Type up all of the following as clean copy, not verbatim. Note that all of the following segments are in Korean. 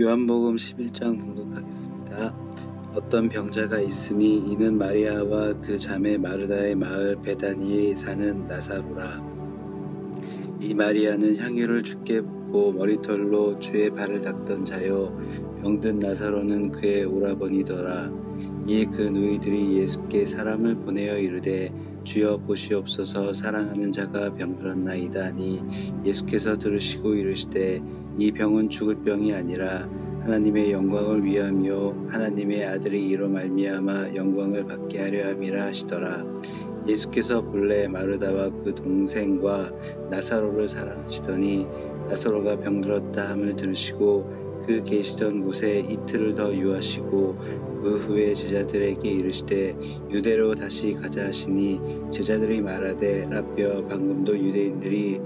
요한복음 11장 봉독하겠습니다. 어떤 병자가 있으니 이는 마리아와 그 자매 마르다의 마을 베다니에 사는 나사로라. 이 마리아는 향유를 주께 붓고 머리털로 주의 발을 닦던 자요, 병든 나사로는 그의 오라버니더라. 이에 그 누이들이 예수께 사람을 보내어 이르되 주여 보시옵소서, 사랑하는 자가 병들었나이다 하니 예수께서 들으시고 이르시되 이 병은 죽을 병이 아니라 하나님의 영광을 위함이요 하나님의 아들이 이로 말미암아 영광을 받게 하려 함이라 하시더라. 예수께서 본래 마르다와 그 동생과 나사로를 사랑하시더니 나사로가 병들었다 함을 들으시고 그 계시던 곳에 이틀을 더 유하시고 그 후에 제자들에게 이르시되 유대로 다시 가자 하시니 제자들이 말하되 라삐여, 방금도 유대인들이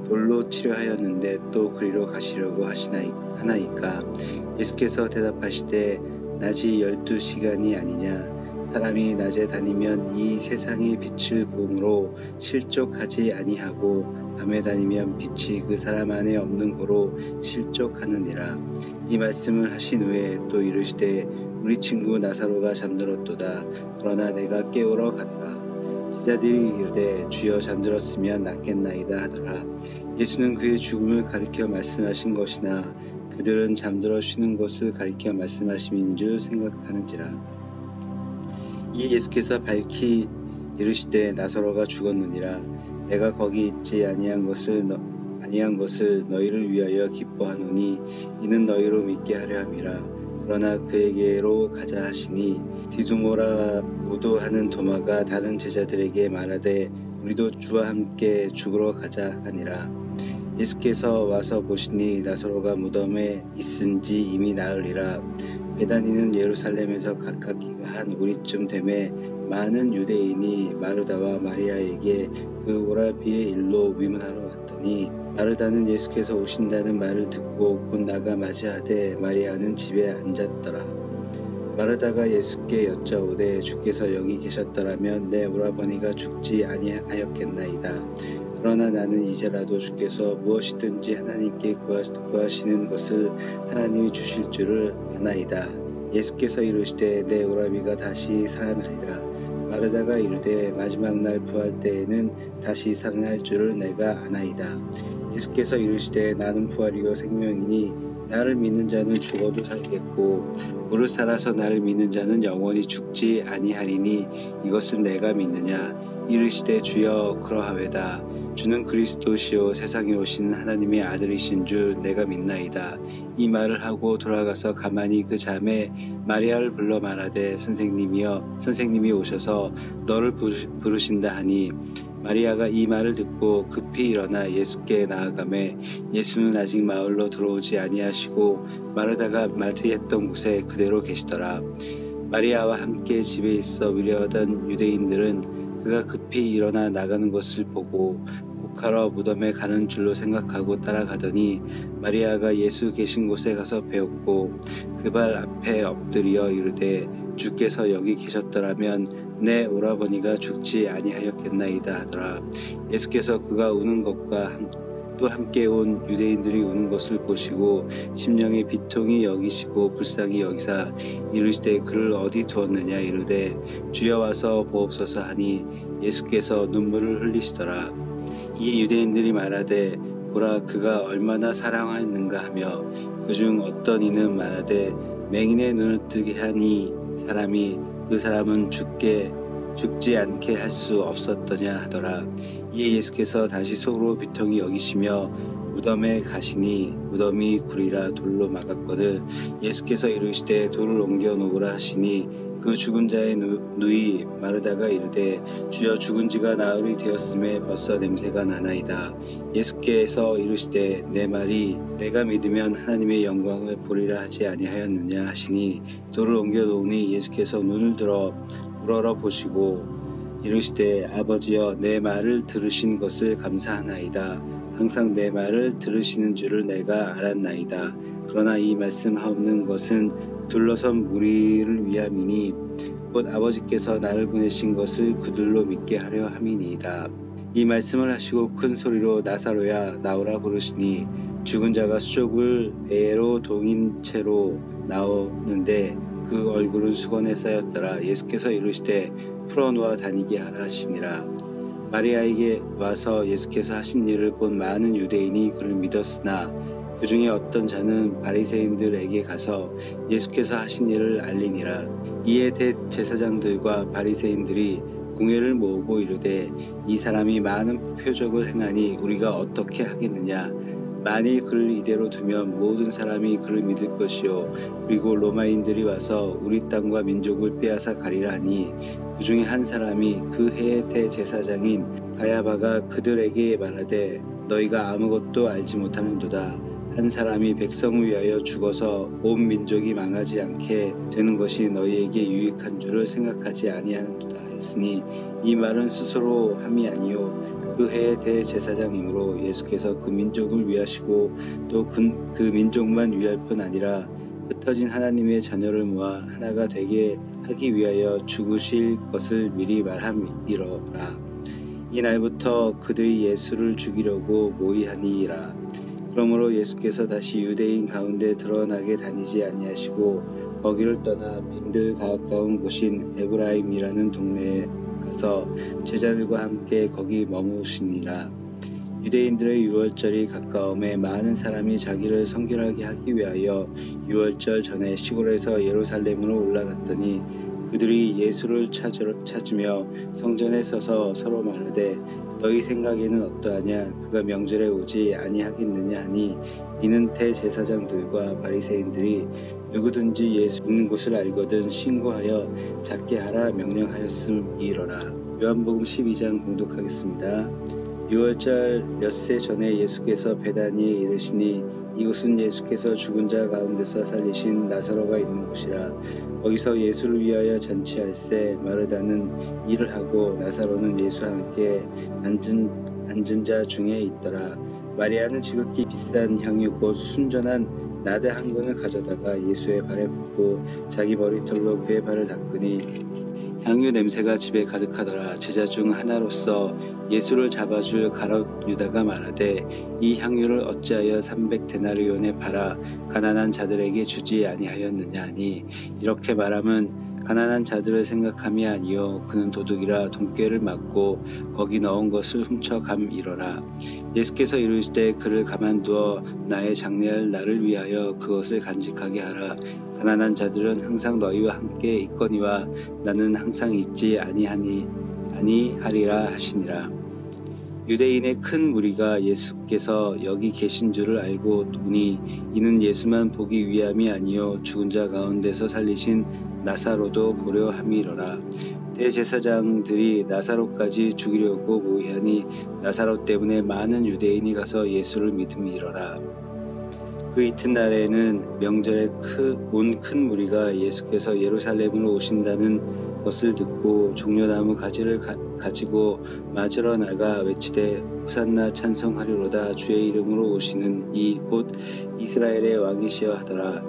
돌로 치려하였는데 또 그리로 가시려고 하나이까. 예수께서 대답하시되 낮이 12시간이 아니냐. 사람이 낮에 다니면 이 세상의 빛을 보므로 실족하지 아니하고 밤에 다니면 빛이 그 사람 안에 없는 고로 실족하느니라. 이 말씀을 하신 후에 또 이르시되 우리 친구 나사로가 잠들었도다. 그러나 내가 깨우러 가노라. 제자들이 이르되 주여, 잠들었으면 낫겠나이다 하더라. 예수는 그의 죽음을 가리켜 말씀하신 것이나 그들은 잠들어 쉬는 것을 가리켜 말씀하심인 줄 생각하는지라. 이에 예수께서 밝히 이르시되 나사로가 죽었느니라. 내가 거기 있지 아니한 것을 너희를 위하여 기뻐하노니 이는 너희로 믿게 하려 함이라. 그러나 그에게로 가자 하시니 디두모라고도 하는 도마가 다른 제자들에게 말하되 우리도 주와 함께 죽으러 가자 하니라. 예수께서 와서 보시니 나사로가 무덤에 있은지 이미 나으리라. 베다니는 예루살렘에서 가깝기가 한 우리쯤 되매 많은 유대인이 마르다와 마리아에게 그 오라비의 일로 위문하러 왔더니 마르다는 예수께서 오신다는 말을 듣고 곧 나가 맞이하되 마리아는 집에 앉았더라. 마르다가 예수께 여짜오되 주께서 여기 계셨더라면 내 오라버니가 죽지 아니하였겠나이다. 그러나 나는 이제라도 주께서 무엇이든지 하나님께 구하시는 것을 하나님이 주실 줄을 아나이다. 예수께서 이르시되 내 오라비가 다시 살아나리라. 마르다가 이르되 마지막 날 부활 때에는 다시 살아날 줄을 내가 아나이다. 예수께서 이르시되 나는 부활이요 생명이니 나를 믿는 자는 죽어도 살겠고 무릇 살아서 나를 믿는 자는 영원히 죽지 아니하리니 이것을 내가 믿느냐. 이르시되 주여, 그러하외다. 주는 그리스도시요 세상에 오시는 하나님의 아들이신 줄 내가 믿나이다. 이 말을 하고 돌아가서 가만히 그 자매 마리아를 불러 말하되 선생님이 오셔서 너를 부르신다 하니 마리아가 이 말을 듣고 급히 일어나 예수께 나아가매 예수는 아직 마을로 들어오지 아니하시고 마르다가 말트했던 곳에 그대로 계시더라. 마리아와 함께 집에 있어 위려하던 유대인들은 그가 급히 일어나 나가는 것을 보고 곡하러 무덤에 가는 줄로 생각하고 따라가더니 마리아가 예수 계신 곳에 가서 배웠고 그 발 앞에 엎드려 이르되 주께서 여기 계셨더라면 내 오라버니가 죽지 아니하였겠나이다 하더라. 예수께서 그가 우는 것과 또 함께 온 유대인들이 우는 것을 보시고 심령의 비통이 여기시고 불쌍히 여기사 이르시되 그를 어디 두었느냐. 이르되 주여 와서 보옵소서 하니 예수께서 눈물을 흘리시더라. 이 유대인들이 말하되 보라, 그가 얼마나 사랑하였는가 하며 그중 어떤 이는 말하되 맹인의 눈을 뜨게 하니 그 사람은 죽지 않게 할 수 없었더냐 하더라. 이에 예수께서 다시 속으로 비통히 여기시며 무덤에 가시니 무덤이 구리라 돌로 막았거든. 예수께서 이르시되 돌을 옮겨 놓으라 하시니 그 죽은 자의 누이 마르다가 이르되 주여, 죽은 지가 나흘이 되었음에 벌써 냄새가 나나이다. 예수께서 이르시되 내 말이 내가 믿으면 하나님의 영광을 보리라 하지 아니하였느냐 하시니 돌을 옮겨 놓으니 예수께서 눈을 들어 우러러 보시고 이르시되 아버지여, 내 말을 들으신 것을 감사하나이다. 항상 내 말을 들으시는 줄을 내가 알았나이다. 그러나 이 말씀하옵는 것은 둘러선 무리를 위함이니 곧 아버지께서 나를 보내신 것을 그들로 믿게 하려 함이니이다. 이 말씀을 하시고 큰 소리로 나사로야, 나오라 부르시니 죽은 자가 수족을 배로 동인 채로 나오는데 그 얼굴은 수건에 쌓였더라. 예수께서 이르시되 풀어놓아 다니게 하라 하시니라. 마리아에게 와서 예수께서 하신 일을 본 많은 유대인이 그를 믿었으나 그 중에 어떤 자는 바리새인들에게 가서 예수께서 하신 일을 알리니라. 이에 대제사장들과 바리새인들이 공회를 모으고 이르되 이 사람이 많은 표적을 행하니 우리가 어떻게 하겠느냐. 만일 그를 이대로 두면 모든 사람이 그를 믿을 것이요 그리고 로마인들이 와서 우리 땅과 민족을 빼앗아 가리라 하니 그 중에 한 사람이 그 해의 대제사장인 가야바가 그들에게 말하되 너희가 아무것도 알지 못하는도다. 한 사람이 백성을 위하여 죽어서 온 민족이 망하지 않게 되는 것이 너희에게 유익한 줄을 생각하지 아니하는도다 했으니 이 말은 스스로 함이 아니요 그 해의 대제사장이므로 예수께서 그 민족을 위하시고 또 그 민족만 위할 뿐 아니라 흩어진 하나님의 자녀를 모아 하나가 되게 하기 위하여 죽으실 것을 미리 말함이로라. 이날부터 그들이 예수를 죽이려고 모의하니라. 그러므로 예수께서 다시 유대인 가운데 드러나게 다니지 아니하시고 거기를 떠나 빙들 가까운 곳인 에브라임이라는 동네에 가서 제자들과 함께 거기 머무시니라. 유대인들의 유월절이 가까움에 많은 사람이 자기를 성결하게 하기 위하여 유월절 전에 시골에서 예루살렘으로 올라갔더니 그들이 예수를 찾으며 성전에 서서 서로 말하되 너희 생각에는 어떠하냐. 그가 명절에 오지 아니하겠느냐 하니 이는 대제사장들과 바리새인들이 누구든지 예수 있는 곳을 알거든 신고하여 잡게 하라 명령하였음이로라. 요한복음 12장 봉독하겠습니다. 유월절 엿새 전에 예수께서 베다니에 이르시니 이곳은 예수께서 죽은 자 가운데서 살리신 나사로가 있는 곳이라. 거기서 예수를 위하여 잔치할새 마르다는 일을 하고 나사로는 예수와 함께 앉은 자 중에 있더라. 마리아는 지극히 비싼 향유 곧 순전한 나대 한 권을 가져다가 예수의 발에 붓고 자기 머리털로 그의 발을 닦으니 향유 냄새가 집에 가득하더라. 제자 중 하나로서 예수를 잡아줄 가롯 유다가 말하되 이 향유를 어찌하여 300데나리온에 팔아 가난한 자들에게 주지 아니하였느냐 하니 이렇게 말함은 가난한 자들을 생각함이 아니요 그는 도둑이라 돈꾀를 맞고 거기 넣은 것을 훔쳐감이로라. 예수께서 이르시되 그를 가만두어 나의 장래할 날을 위하여 그것을 간직하게 하라. 가난한 자들은 항상 너희와 함께 있거니와 나는 항상 있지 아니하리라 하시니라. 유대인의 큰 무리가 예수께서 여기 계신 줄을 알고 오니 이는 예수만 보기 위함이 아니요 죽은 자 가운데서 살리신 나사로도 보려 함이로라. 대제사장들이 나사로까지 죽이려고 모의하니 나사로 때문에 많은 유대인이 가서 예수를 믿음이로라. 그 이튿날에는 명절에 온 큰 무리가 예수께서 예루살렘으로 오신다는 것을 듣고 종려나무 가지를 가지고 맞으러 나가 외치되 호산나 찬송하리로다. 주의 이름으로 오시는 이 곧 이스라엘의 왕이시여 하더라.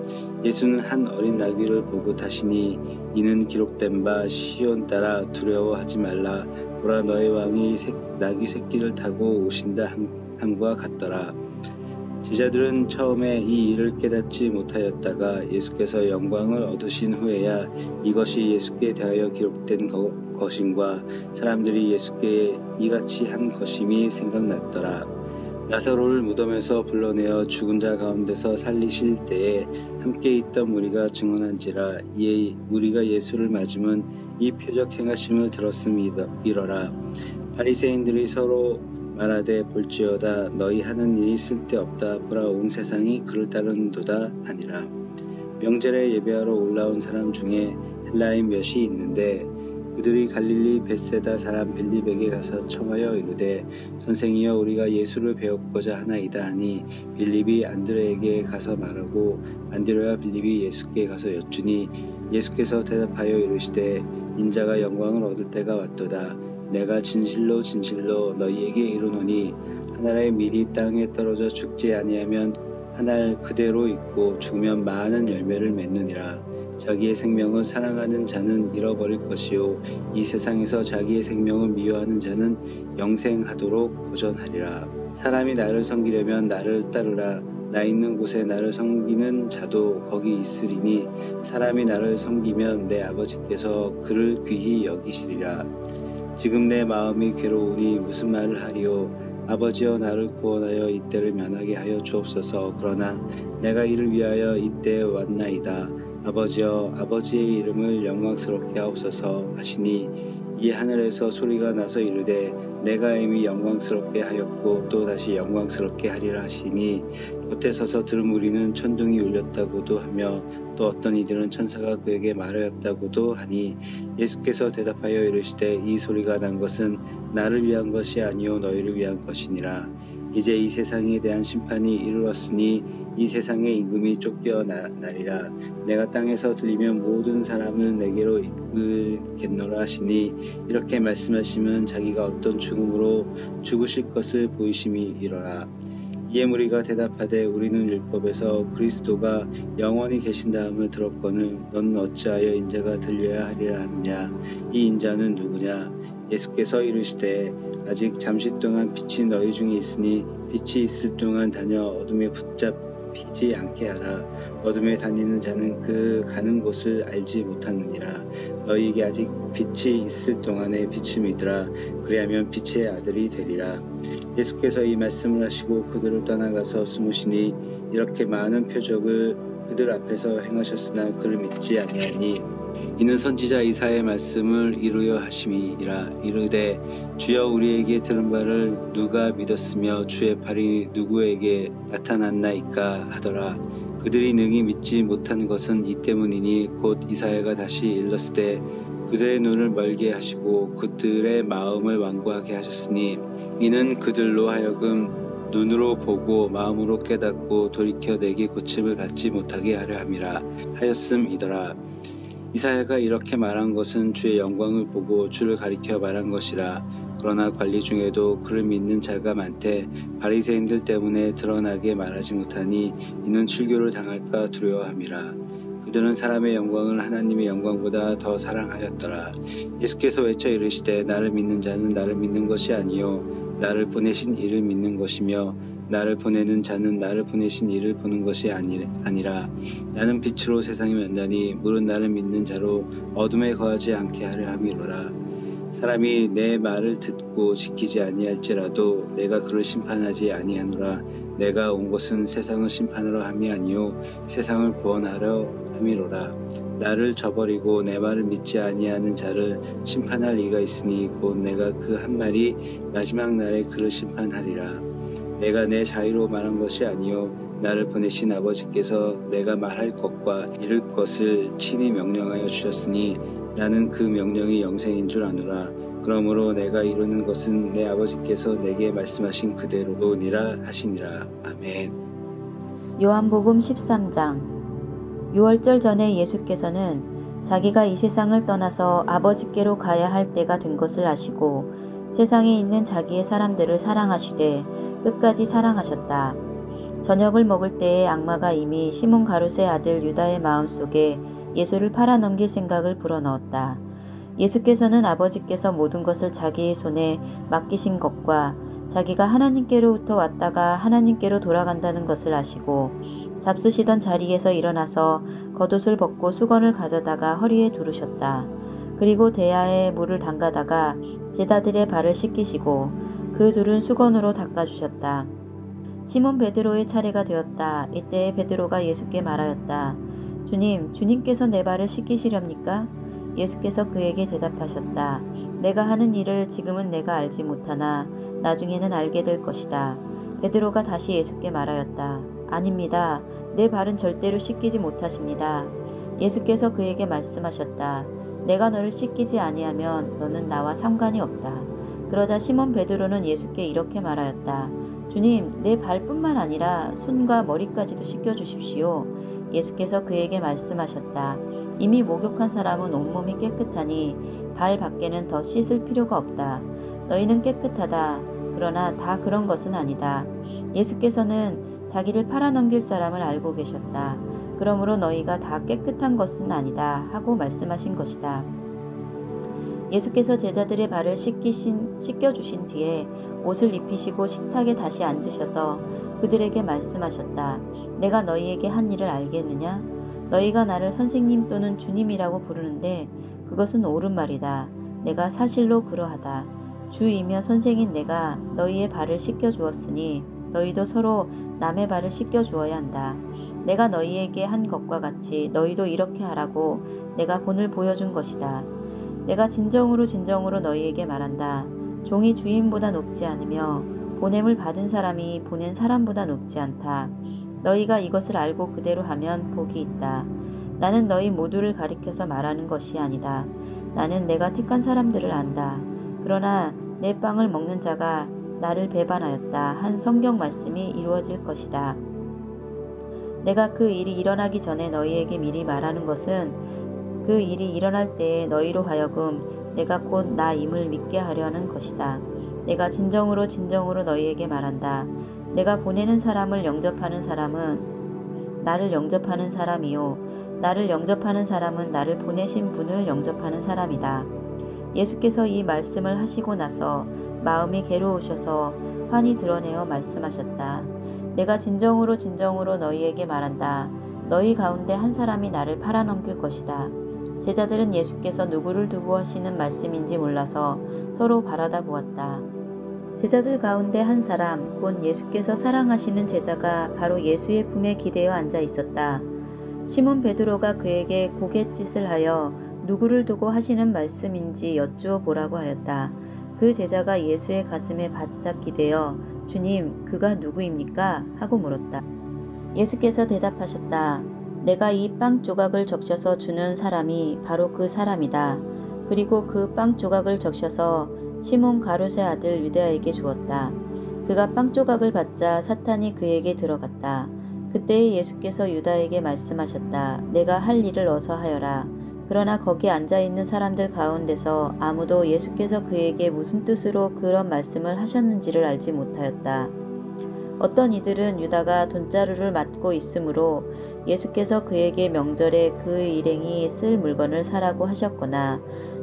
예수는 한 어린 나귀를 보고 타시니 이는 기록된 바 시온 따라 두려워하지 말라. 보라 너의 왕이 나귀 새끼를 타고 오신다 함과 같더라. 제자들은 처음에 이 일을 깨닫지 못하였다가 예수께서 영광을 얻으신 후에야 이것이 예수께 대하여 기록된 것임과 사람들이 예수께 이같이 한 것임이 생각났더라. 나사로를 무덤에서 불러내어 죽은 자 가운데서 살리실 때에 함께 있던 무리가 증언한지라. 이에 우리가 예수를 맞으면 이 표적 행하심을 들었음이러라. 바리새인들이 서로 말하되 볼지어다 너희 하는 일이 쓸데없다. 보라 온 세상이 그를 따르는도다 하니라. 명절에 예배하러 올라온 사람 중에 헬라인 몇이 있는데 그들이 갈릴리 벳세다 사람 빌립에게 가서 청하여 이르되 선생이여 우리가 예수를 배우고자 하나이다 하니 빌립이 안드레에게 가서 말하고 안드레와 빌립이 예수께 가서 여쭈니 예수께서 대답하여 이르시되 인자가 영광을 얻을 때가 왔도다. 내가 진실로 진실로 너희에게 이르노니 한 알의 밀이 땅에 떨어져 죽지 아니하면 한 알 그대로 있고 죽으면 많은 열매를 맺느니라. 자기의 생명을 사랑하는 자는 잃어버릴 것이요 이 세상에서 자기의 생명을 미워하는 자는 영생하도록 보전하리라. 사람이 나를 섬기려면 나를 따르라. 나 있는 곳에 나를 섬기는 자도 거기 있으리니 사람이 나를 섬기면 내 아버지께서 그를 귀히 여기시리라. 지금 내 마음이 괴로우니 무슨 말을 하리요. 아버지여 나를 구원하여 이때를 면하게 하여 주옵소서. 그러나 내가 이를 위하여 이때에 왔나이다. 아버지여 아버지의 이름을 영광스럽게 하옵소서 하시니 이 하늘에서 소리가 나서 이르되 내가 이미 영광스럽게 하였고 또 다시 영광스럽게 하리라 하시니 겉에 서서 들은 무리는 천둥이 울렸다고도 하며 또 어떤 이들은 천사가 그에게 말하였다고도 하니 예수께서 대답하여 이르시되 이 소리가 난 것은 나를 위한 것이 아니요 너희를 위한 것이니라. 이제 이 세상에 대한 심판이 이르렀으니 이 세상의 임금이 쫓겨나리라. 내가 땅에서 들리면 모든 사람을 내게로 이끌겠노라 하시니 이렇게 말씀하시면 자기가 어떤 죽음으로 죽으실 것을 보이심이 이러라. 이에 무리가 대답하되 우리는 율법에서 그리스도가 영원히 계신다함을 들었거늘 너는 어찌하여 인자가 들려야 하리라 하느냐. 이 인자는 누구냐. 예수께서 이르시되 아직 잠시 동안 빛이 너희 중에 있으니 빛이 있을 동안 다녀 어둠에 붙잡히지 않게 하라. 어둠에 다니는 자는 그 가는 곳을 알지 못하느니라. 너희에게 아직 빛이 있을 동안에 빛을 믿으라. 그리하면 빛의 아들이 되리라. 예수께서 이 말씀을 하시고 그들을 떠나가서 숨으시니 이렇게 많은 표적을 그들 앞에서 행하셨으나 그를 믿지 아니하니 이는 선지자 이사야의 말씀을 이루려 하심이라. 이르되 주여 우리에게 들은 바를 누가 믿었으며 주의 팔이 누구에게 나타났나이까 하더라. 그들이 능히 믿지 못한 것은 이 때문이니 곧 이사야가 다시 일렀으되 그들의 눈을 멀게 하시고 그들의 마음을 완고하게 하셨으니 이는 그들로 하여금 눈으로 보고 마음으로 깨닫고 돌이켜 내게 고침을 받지 못하게 하려 함이라 하였음이더라. 이사야가 이렇게 말한 것은 주의 영광을 보고 주를 가리켜 말한 것이라. 그러나 관리 중에도 그를 믿는 자가 많되 바리새인들 때문에 드러나게 말하지 못하니 이는 출교를 당할까 두려워함이라. 그들은 사람의 영광을 하나님의 영광보다 더 사랑하였더라. 예수께서 외쳐 이르시되 나를 믿는 자는 나를 믿는 것이 아니요 나를 보내신 이를 믿는 것이며 나를 보내는 자는 나를 보내신 이를 보는 것이 아니라. 나는 빛으로 세상에 왔나니 물은 나를 믿는 자로 어둠에 거하지 않게 하려 함이로라. 사람이 내 말을 듣고 지키지 아니할지라도 내가 그를 심판하지 아니하노라. 내가 온 것은 세상을 심판하러 함이 아니요 세상을 구원하려 함이로라. 나를 저버리고 내 말을 믿지 아니하는 자를 심판할 이가 있으니 곧 내가 그 한 말이 마지막 날에 그를 심판하리라. 내가 내 자유로 말한 것이 아니요 나를 보내신 아버지께서 내가 말할 것과 이룰 것을 친히 명령하여 주셨으니 나는 그 명령이 영생인 줄 아노라. 그러므로 내가 이루는 것은 내 아버지께서 내게 말씀하신 그대로니라 하시니라. 아멘. 요한복음 13장. 유월절 전에 예수께서는 자기가 이 세상을 떠나서 아버지께로 가야 할 때가 된 것을 아시고 세상에 있는 자기의 사람들을 사랑하시되 끝까지 사랑하셨다. 저녁을 먹을 때에 악마가 이미 시몬 가룟의 아들 유다의 마음속에 예수를 팔아넘길 생각을 불어넣었다. 예수께서는 아버지께서 모든 것을 자기의 손에 맡기신 것과 자기가 하나님께로부터 왔다가 하나님께로 돌아간다는 것을 아시고 잡수시던 자리에서 일어나서 겉옷을 벗고 수건을 가져다가 허리에 두르셨다. 그리고 대야에 물을 담가다가 제자들의 발을 씻기시고 그 둘은 수건으로 닦아주셨다. 시몬 베드로의 차례가 되었다. 이때 베드로가 예수께 말하였다. 주님, 주님께서 내 발을 씻기시렵니까? 예수께서 그에게 대답하셨다. 내가 하는 일을 지금은 내가 알지 못하나 나중에는 알게 될 것이다. 베드로가 다시 예수께 말하였다. 아닙니다. 내 발은 절대로 씻기지 못하십니다. 예수께서 그에게 말씀하셨다. 내가 너를 씻기지 아니하면 너는 나와 상관이 없다. 그러자 시몬 베드로는 예수께 이렇게 말하였다. 주님, 내 발뿐만 아니라 손과 머리까지도 씻겨주십시오. 예수께서 그에게 말씀하셨다. 이미 목욕한 사람은 온몸이 깨끗하니 발 밖에는 더 씻을 필요가 없다. 너희는 깨끗하다. 그러나 다 그런 것은 아니다. 예수께서는 자기를 팔아넘길 사람을 알고 계셨다. 그러므로 너희가 다 깨끗한 것은 아니다 하고 말씀하신 것이다. 예수께서 제자들의 발을 씻겨주신 뒤에 옷을 입히시고 식탁에 다시 앉으셔서 그들에게 말씀하셨다. 내가 너희에게 한 일을 알겠느냐? 너희가 나를 선생님 또는 주님이라고 부르는데 그것은 옳은 말이다. 내가 사실로 그러하다. 주이며 선생인 내가 너희의 발을 씻겨주었으니 너희도 서로 남의 발을 씻겨주어야 한다. 내가 너희에게 한 것과 같이 너희도 이렇게 하라고 내가 본을 보여준 것이다. 내가 진정으로 너희에게 말한다. 종이 주인보다 높지 않으며 보냄을 받은 사람이 보낸 사람보다 높지 않다. 너희가 이것을 알고 그대로 하면 복이 있다. 나는 너희 모두를 가리켜서 말하는 것이 아니다. 나는 내가 택한 사람들을 안다. 그러나 내 빵을 먹는 자가 나를 배반하였다 한 성경 말씀이 이루어질 것이다. 내가 그 일이 일어나기 전에 너희에게 미리 말하는 것은 그 일이 일어날 때에 너희로 하여금 내가 곧 나임을 믿게 하려는 것이다. 내가 진정으로 너희에게 말한다. 내가 보내는 사람을 영접하는 사람은 나를 영접하는 사람이요 나를 영접하는 사람은 나를 보내신 분을 영접하는 사람이다. 예수께서 이 말씀을 하시고 나서 마음이 괴로우셔서 환히 드러내어 말씀하셨다. 내가 진정으로 너희에게 말한다. 너희 가운데 한 사람이 나를 팔아넘길 것이다. 제자들은 예수께서 누구를 두고 하시는 말씀인지 몰라서 서로 바라다 보았다. 제자들 가운데 한 사람, 곧 예수께서 사랑하시는 제자가 바로 예수의 품에 기대어 앉아 있었다. 시몬 베드로가 그에게 고갯짓을 하여 누구를 두고 하시는 말씀인지 여쭈어 보라고 하였다. 그 제자가 예수의 가슴에 바짝 기대어 주님, 그가 누구입니까? 하고 물었다. 예수께서 대답하셨다. 내가 이 빵 조각을 적셔서 주는 사람이 바로 그 사람이다. 그리고 그 빵 조각을 적셔서 시몬 가룟의 아들 유다에게 주었다. 그가 빵 조각을 받자 사탄이 그에게 들어갔다. 그때에 예수께서 유다에게 말씀하셨다. 내가 할 일을 어서 하여라. 그러나 거기 앉아있는 사람들 가운데서 아무도 예수께서 그에게 무슨 뜻으로 그런 말씀을 하셨는지를 알지 못하였다. 어떤 이들은 유다가 돈자루를 맡고 있으므로 예수께서 그에게 명절에 그 일행이 쓸 물건을 사라고 하셨거나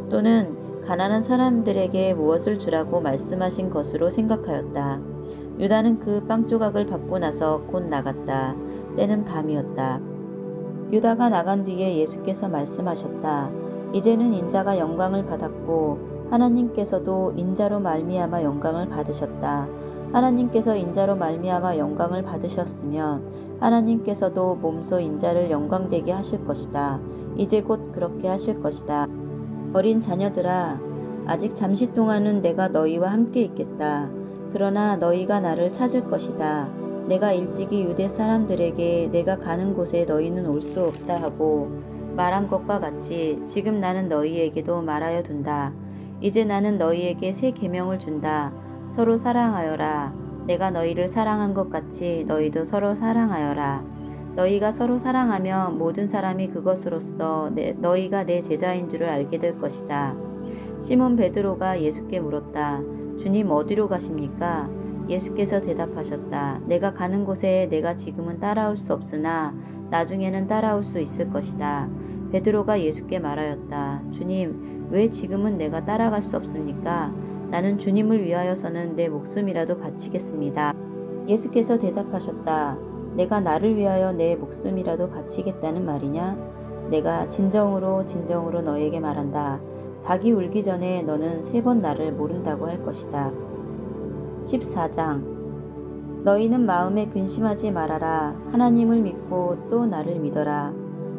또는 가난한 사람들에게 무엇을 주라고 말씀하신 것으로 생각하였다. 유다는 그 빵 조각을 받고 나서 곧 나갔다. 때는 밤이었다. 유다가 나간 뒤에 예수께서 말씀하셨다. 이제는 인자가 영광을 받았고 하나님께서도 인자로 말미암아 영광을 받으셨다. 하나님께서 인자로 말미암아 영광을 받으셨으면 하나님께서도 몸소 인자를 영광되게 하실 것이다. 이제 곧 그렇게 하실 것이다. 어린 자녀들아, 아직 잠시 동안은 내가 너희와 함께 있겠다. 그러나 너희가 나를 찾을 것이다. 내가 일찍이 유대 사람들에게 내가 가는 곳에 너희는 올 수 없다 하고 말한 것과 같이 지금 나는 너희에게도 말하여 둔다. 이제 나는 너희에게 새 계명을 준다. 서로 사랑하여라. 내가 너희를 사랑한 것 같이 너희도 서로 사랑하여라. 너희가 서로 사랑하면 모든 사람이 그것으로써 너희가 내 제자인 줄을 알게 될 것이다. 시몬 베드로가 예수께 물었다. 주님, 어디로 가십니까? 예수께서 대답하셨다. 내가 가는 곳에 내가 지금은 따라올 수 없으나 나중에는 따라올 수 있을 것이다. 베드로가 예수께 말하였다. 주님, 왜 지금은 내가 따라갈 수 없습니까? 나는 주님을 위하여서는 내 목숨이라도 바치겠습니다. 예수께서 대답하셨다. 내가 나를 위하여 내 목숨이라도 바치겠다는 말이냐? 내가 진정으로 너에게 말한다. 닭이 울기 전에 너는 3번 나를 모른다고 할 것이다. 14장. 너희는 마음에 근심하지 말아라. 하나님을 믿고 또 나를 믿어라.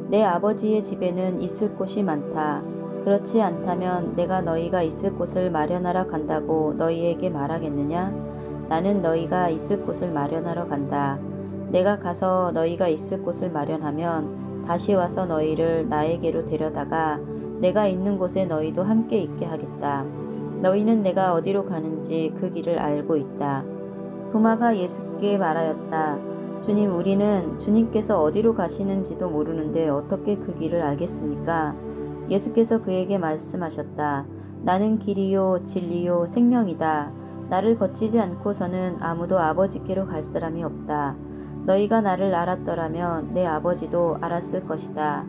내 아버지의 집에는 있을 곳이 많다. 그렇지 않다면 내가 너희가 있을 곳을 마련하러 간다고 너희에게 말하겠느냐? 나는 너희가 있을 곳을 마련하러 간다. 내가 가서 너희가 있을 곳을 마련하면 다시 와서 너희를 나에게로 데려다가 내가 있는 곳에 너희도 함께 있게 하겠다. 너희는 내가 어디로 가는지 그 길을 알고 있다. 도마가 예수께 말하였다. 주님, 우리는 주님께서 어디로 가시는지도 모르는데 어떻게 그 길을 알겠습니까? 예수께서 그에게 말씀하셨다. 나는 길이요 진리요 생명이다. 나를 거치지 않고서는 아무도 아버지께로 갈 사람이 없다. 너희가 나를 알았더라면 내 아버지도 알았을 것이다.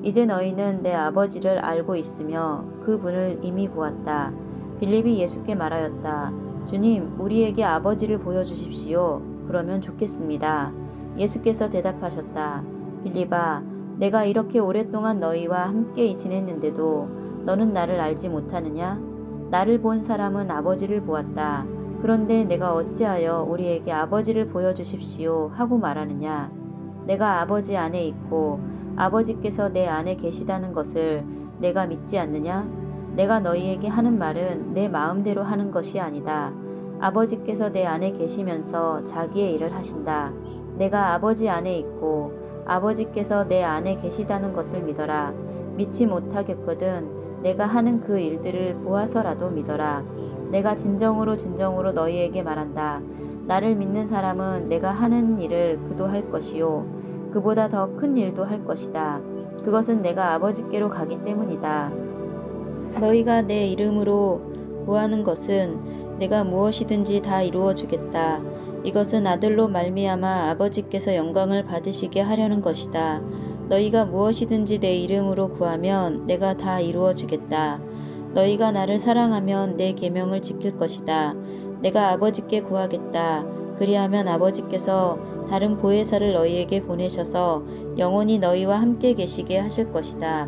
이제 너희는 내 아버지를 알고 있으며 그 분을 이미 보았다. 빌립이 예수께 말하였다. 주님, 우리에게 아버지를 보여주십시오. 그러면 좋겠습니다. 예수께서 대답하셨다. 빌립아, 내가 이렇게 오랫동안 너희와 함께 지냈는데도 너는 나를 알지 못하느냐? 나를 본 사람은 아버지를 보았다. 그런데 내가 어찌하여 우리에게 아버지를 보여주십시오 하고 말하느냐? 내가 아버지 안에 있고 아버지께서 내 안에 계시다는 것을 내가 믿지 않느냐? 내가 너희에게 하는 말은 내 마음대로 하는 것이 아니다. 아버지께서 내 안에 계시면서 자기의 일을 하신다. 내가 아버지 안에 있고 아버지께서 내 안에 계시다는 것을 믿어라. 믿지 못하겠거든 내가 하는 그 일들을 보아서라도 믿어라. 내가 진정으로 너희에게 말한다. 나를 믿는 사람은 내가 하는 일을 그도 할 것이요 그보다 더 큰 일도 할 것이다. 그것은 내가 아버지께로 가기 때문이다. 너희가 내 이름으로 구하는 것은 내가 무엇이든지 다 이루어 주겠다. 이것은 아들로 말미암아 아버지께서 영광을 받으시게 하려는 것이다. 너희가 무엇이든지 내 이름으로 구하면 내가 다 이루어 주겠다. 너희가 나를 사랑하면 내 계명을 지킬 것이다. 내가 아버지께 구하겠다. 그리하면 아버지께서 다른 보혜사를 너희에게 보내셔서 영원히 너희와 함께 계시게 하실 것이다.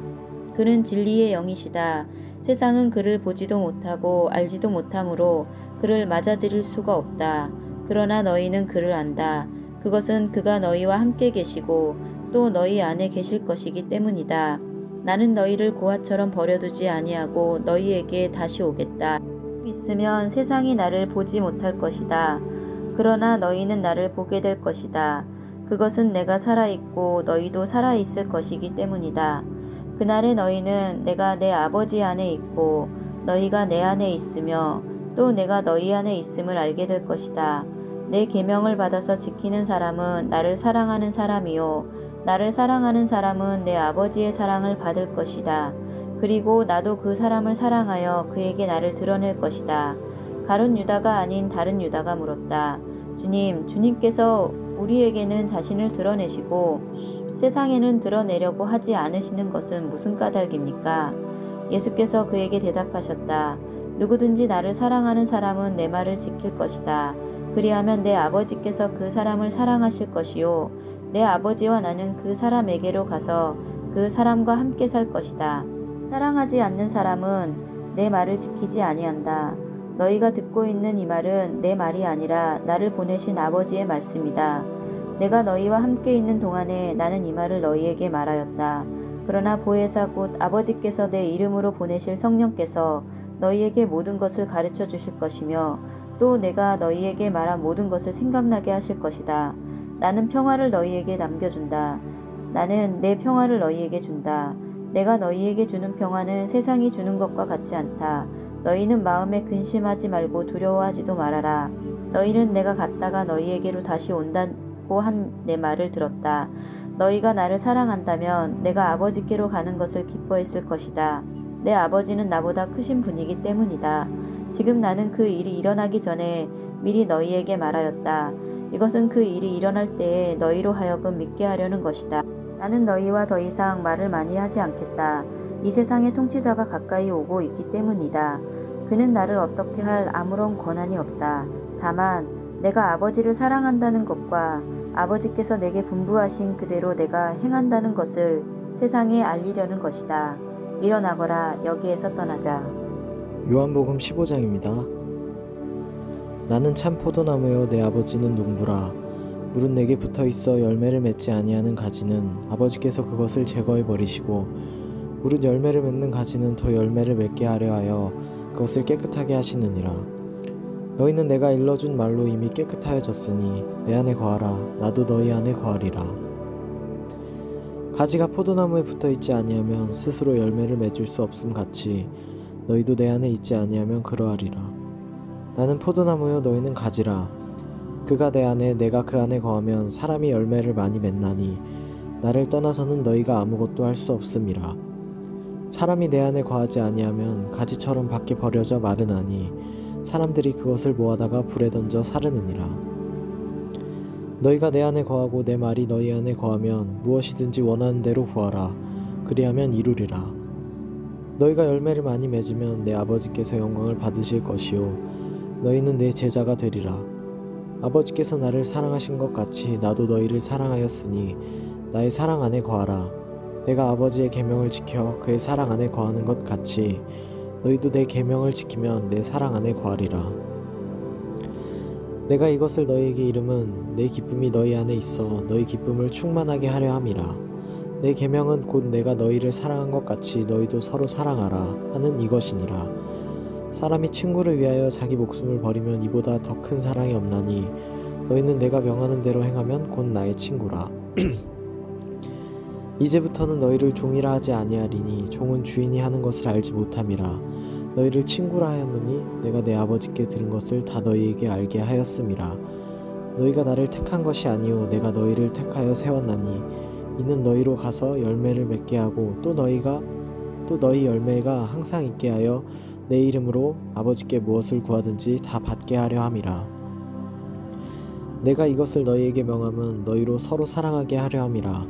그는 진리의 영이시다. 세상은 그를 보지도 못하고 알지도 못하므로 그를 맞아들일 수가 없다. 그러나 너희는 그를 안다. 그것은 그가 너희와 함께 계시고 또 너희 안에 계실 것이기 때문이다. 나는 너희를 고아처럼 버려두지 아니하고 너희에게 다시 오겠다. 있으면 세상이 나를 보지 못할 것이다. 그러나 너희는 나를 보게 될 것이다. 그것은 내가 살아있고 너희도 살아있을 것이기 때문이다. 그날에 너희는 내가 내 아버지 안에 있고 너희가 내 안에 있으며 또 내가 너희 안에 있음을 알게 될 것이다. 내 계명을 받아서 지키는 사람은 나를 사랑하는 사람이요 나를 사랑하는 사람은 내 아버지의 사랑을 받을 것이다. 그리고 나도 그 사람을 사랑하여 그에게 나를 드러낼 것이다. 가룟 유다가 아닌 다른 유다가 물었다. 주님께서 우리에게는 자신을 드러내시고 세상에는 드러내려고 하지 않으시는 것은 무슨 까닭입니까? 예수께서 그에게 대답하셨다. 누구든지 나를 사랑하는 사람은 내 말을 지킬 것이다. 그리하면 내 아버지께서 그 사람을 사랑하실 것이요 내 아버지와 나는 그 사람에게로 가서 그 사람과 함께 살 것이다. 사랑하지 않는 사람은 내 말을 지키지 아니한다. 너희가 듣고 있는 이 말은 내 말이 아니라 나를 보내신 아버지의 말씀이다. 내가 너희와 함께 있는 동안에 나는 이 말을 너희에게 말하였다. 그러나 보혜사 곧 아버지께서 내 이름으로 보내실 성령께서 너희에게 모든 것을 가르쳐 주실 것이며 또 내가 너희에게 말한 모든 것을 생각나게 하실 것이다. 나는 평화를 너희에게 남겨준다. 나는 내 평화를 너희에게 준다. 내가 너희에게 주는 평화는 세상이 주는 것과 같지 않다. 너희는 마음에 근심하지 말고 두려워하지도 말아라. 너희는 내가 갔다가 너희에게로 다시 온다고 한 내 말을 들었다. 너희가 나를 사랑한다면 내가 아버지께로 가는 것을 기뻐했을 것이다. 내 아버지는 나보다 크신 분이기 때문이다. 지금 나는 그 일이 일어나기 전에 미리 너희에게 말하였다. 이것은 그 일이 일어날 때에 너희로 하여금 믿게 하려는 것이다. 나는 너희와 더 이상 말을 많이 하지 않겠다. 이 세상의 통치자가 가까이 오고 있기 때문이다. 그는 나를 어떻게 할 아무런 권한이 없다. 다만 내가 아버지를 사랑한다는 것과 아버지께서 내게 분부하신 그대로 내가 행한다는 것을 세상에 알리려는 것이다. 일어나거라. 여기에서 떠나자. 요한복음 15장입니다. 나는 참 포도나무요 내 아버지는 농부라. 물은 내게 붙어있어 열매를 맺지 아니하는 가지는 아버지께서 그것을 제거해 버리시고 물은 열매를 맺는 가지는 더 열매를 맺게 하려 하여 그것을 깨끗하게 하시느니라. 너희는 내가 일러준 말로 이미 깨끗하여졌으니 내 안에 거하라. 나도 너희 안에 거하리라. 가지가 포도나무에 붙어있지 아니하면 스스로 열매를 맺을 수 없음 같이 너희도 내 안에 있지 아니하면 그러하리라. 나는 포도나무요 너희는 가지라. 그가 내 안에 내가 그 안에 거하면 사람이 열매를 많이 맺나니 나를 떠나서는 너희가 아무것도 할 수 없음이라. 사람이 내 안에 거하지 아니하면 가지처럼 밖에 버려져 마르나니 사람들이 그것을 모아다가 불에 던져 사르느니라. 너희가 내 안에 거하고 내 말이 너희 안에 거하면 무엇이든지 원하는 대로 구하라. 그리하면 이루리라. 너희가 열매를 많이 맺으면 내 아버지께서 영광을 받으실 것이요 너희는 내 제자가 되리라. 아버지께서 나를 사랑하신 것 같이 나도 너희를 사랑하였으니 나의 사랑 안에 거하라. 내가 아버지의 계명을 지켜 그의 사랑 안에 거하는 것 같이 너희도 내 계명을 지키면 내 사랑 안에 거하리라. 내가 이것을 너희에게 이름은 내 기쁨이 너희 안에 있어 너희 기쁨을 충만하게 하려 함이라. 내 계명은 곧 내가 너희를 사랑한 것 같이 너희도 서로 사랑하라 하는 이것이니라. 사람이 친구를 위하여 자기 목숨을 버리면 이보다 더 큰 사랑이 없나니 너희는 내가 명하는 대로 행하면 곧 나의 친구라. 이제부터는 너희를 종이라 하지 아니하리니 종은 주인이 하는 것을 알지 못함이라. 너희를 친구라 하였노니 내가 내 아버지께 들은 것을 다 너희에게 알게 하였음이라. 너희가 나를 택한 것이 아니요 내가 너희를 택하여 세웠나니 이는 너희로 가서 열매를 맺게 하고 또 너희 열매가 항상 있게 하여 내 이름으로 아버지께 무엇을 구하든지 다 받게 하려 함이라. 내가 이것을 너희에게 명함은 너희로 서로 사랑하게 하려 함이라.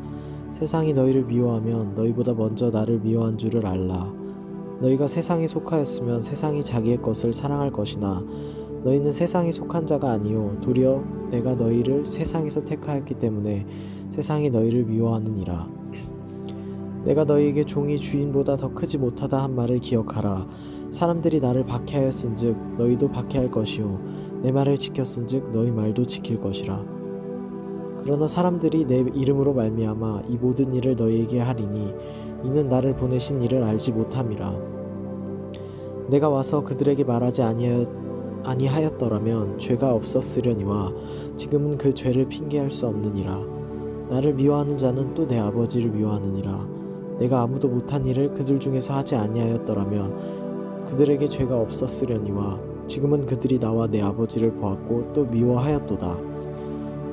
세상이 너희를 미워하면 너희보다 먼저 나를 미워한 줄을 알라. 너희가 세상에 속하였으면 세상이 자기의 것을 사랑할 것이나 너희는 세상에 속한 자가 아니요 도리어 내가 너희를 세상에서 택하였기 때문에 세상이 너희를 미워하느니라. 내가 너희에게 종이 주인보다 더 크지 못하다 한 말을 기억하라. 사람들이 나를 박해하였은즉 너희도 박해할 것이요 내 말을 지켰은즉 너희 말도 지킬 것이라. 그러나 사람들이 내 이름으로 말미암아 이 모든 일을 너희에게 하리니 이는 나를 보내신 이를 알지 못함이라. 내가 와서 그들에게 말하지 아니하였더라면 죄가 없었으려니와 지금은 그 죄를 핑계할 수 없느니라. 나를 미워하는 자는 또 내 아버지를 미워하느니라. 내가 아무도 못한 일을 그들 중에서 하지 아니하였더라면 그들에게 죄가 없었으려니와 지금은 그들이 나와 내 아버지를 보았고 또 미워하였도다.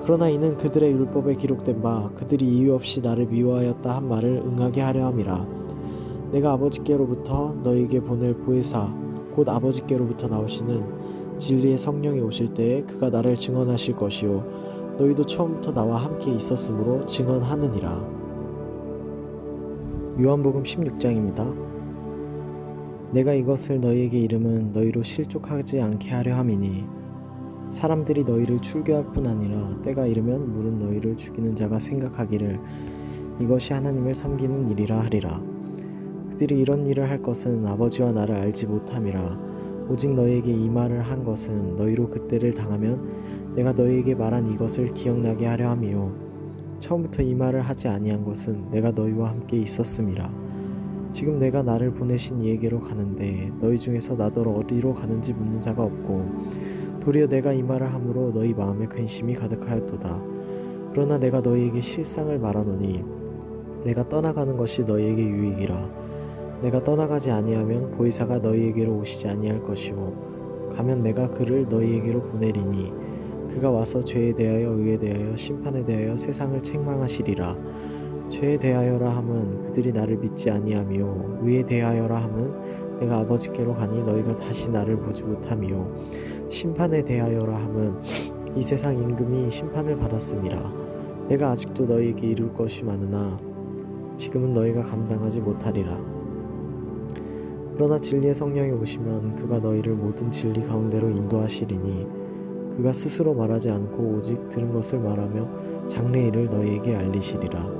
그러나 이는 그들의 율법에 기록된 바 그들이 이유 없이 나를 미워하였다 한 말을 응하게 하려 함이라. 내가 아버지께로부터 너희에게 보낼 보혜사 곧 아버지께로부터 나오시는 진리의 성령이 오실 때에 그가 나를 증언하실 것이요 너희도 처음부터 나와 함께 있었으므로 증언하느니라. 요한복음 16장입니다. 내가 이것을 너희에게 이름은 너희로 실족하지 않게 하려 함이니 사람들이 너희를 출교할 뿐 아니라 때가 이르면 물은 너희를 죽이는 자가 생각하기를 이것이 하나님을 섬기는 일이라 하리라. 그들이 이런 일을 할 것은 아버지와 나를 알지 못함이라. 오직 너희에게 이 말을 한 것은 너희로 그때를 당하면 내가 너희에게 말한 이것을 기억나게 하려 함이요 처음부터 이 말을 하지 아니한 것은 내가 너희와 함께 있었음이라. 지금 내가 나를 보내신 이에게로 가는데 너희 중에서 나더러 어디로 가는지 묻는 자가 없고 도리어 내가 이 말을 함으로 너희 마음에 근심이 가득하였도다. 그러나 내가 너희에게 실상을 말하노니 내가 떠나가는 것이 너희에게 유익이라. 내가 떠나가지 아니하면 보혜사가 너희에게로 오시지 아니할 것이요 가면 내가 그를 너희에게로 보내리니 그가 와서 죄에 대하여 의에 대하여 심판에 대하여 세상을 책망하시리라. 죄에 대하여라 함은 그들이 나를 믿지 아니하며 의에 대하여라 함은 내가 아버지께로 가니 너희가 다시 나를 보지 못하며 심판에 대하여라 함은 이 세상 임금이 심판을 받았음이라. 내가 아직도 너희에게 이룰 것이 많으나 지금은 너희가 감당하지 못하리라. 그러나 진리의 성령이 오시면 그가 너희를 모든 진리 가운데로 인도하시리니 그가 스스로 말하지 않고 오직 들은 것을 말하며 장래 일을 너희에게 알리시리라.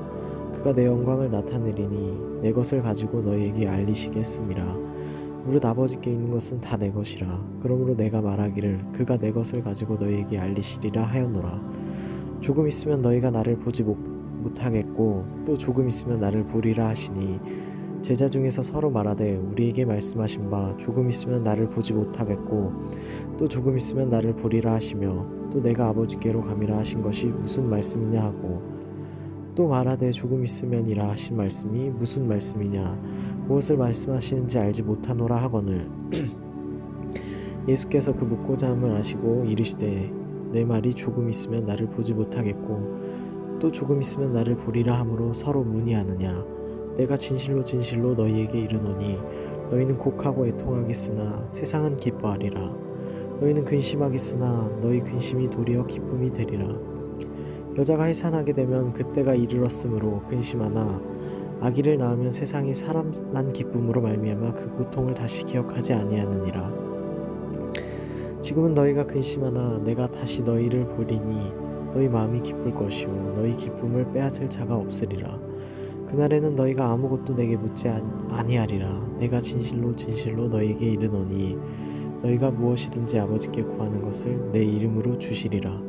그가 내 영광을 나타내리니 내 것을 가지고 너희에게 알리시겠음이라. 무릇 아버지께 있는 것은 다 내 것이라. 그러므로 내가 말하기를 그가 내 것을 가지고 너희에게 알리시리라 하였노라. 조금 있으면 너희가 나를 보지 못하겠고 또 조금 있으면 나를 보리라 하시니 제자 중에서 서로 말하되 우리에게 말씀하신 바 조금 있으면 나를 보지 못하겠고 또 조금 있으면 나를 보리라 하시며 또 내가 아버지께로 가미라 하신 것이 무슨 말씀이냐 하고 또 말하되 조금 있으면이라 하신 말씀이 무슨 말씀이냐 무엇을 말씀하시는지 알지 못하노라 하거늘 예수께서 그 묻고자 함을 아시고 이르시되 내 말이 조금 있으면 나를 보지 못하겠고 또 조금 있으면 나를 보리라 함으로 서로 문의하느냐. 내가 진실로 진실로 너희에게 이르노니 너희는 곡하고 애통하겠으나 세상은 기뻐하리라. 너희는 근심하겠으나 너희 근심이 도리어 기쁨이 되리라. 여자가 해산하게 되면 그때가 이르렀으므로 근심하나 아기를 낳으면 세상이 사람 난 기쁨으로 말미암아 그 고통을 다시 기억하지 아니하느니라. 지금은 너희가 근심하나 내가 다시 너희를 보리니 너희 마음이 기쁠 것이요 너희 기쁨을 빼앗을 자가 없으리라. 그날에는 너희가 아무것도 내게 묻지 아니하리라. 내가 진실로 진실로 너희에게 이르노니 너희가 무엇이든지 아버지께 구하는 것을 내 이름으로 주시리라.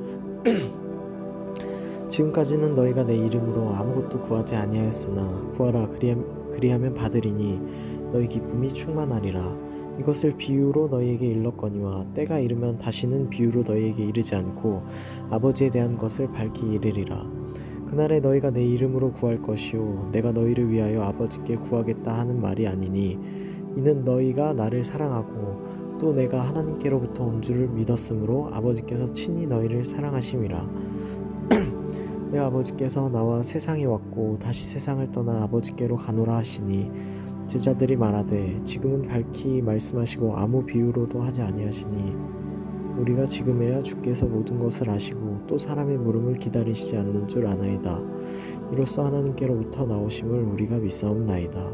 지금까지는 너희가 내 이름으로 아무것도 구하지 아니하였으나 구하라 그리하면 받으리니 너희 기쁨이 충만하리라. 이것을 비유로 너희에게 일렀거니와 때가 이르면 다시는 비유로 너희에게 이르지 않고 아버지에 대한 것을 밝히 이르리라. 그날에 너희가 내 이름으로 구할 것이요 내가 너희를 위하여 아버지께 구하겠다 하는 말이 아니니 이는 너희가 나를 사랑하고 또 내가 하나님께로부터 온 줄을 믿었으므로 아버지께서 친히 너희를 사랑하심이라. 내 아버지께서 나와 세상에 왔고 다시 세상을 떠나 아버지께로 가노라 하시니 제자들이 말하되 지금은 밝히 말씀하시고 아무 비유로도 하지 아니하시니 우리가 지금에야 주께서 모든 것을 아시고 또 사람의 물음을 기다리시지 않는 줄 아나이다. 이로써 하나님께로부터 나오심을 우리가 믿사옵나이다.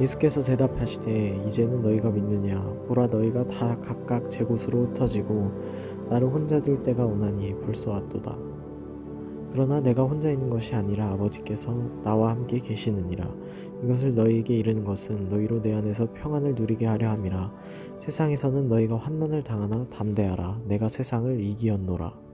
예수께서 대답하시되 이제는 너희가 믿느냐? 보라 너희가 다 각각 제 곳으로 흩어지고 나를 혼자 둘 때가 오나니 벌써 왔도다. 그러나 내가 혼자 있는 것이 아니라 아버지께서 나와 함께 계시느니라. 이것을 너희에게 이르는 것은 너희로 내 안에서 평안을 누리게 하려 함이라. 세상에서는 너희가 환난을 당하나 담대하라. 내가 세상을 이기었노라.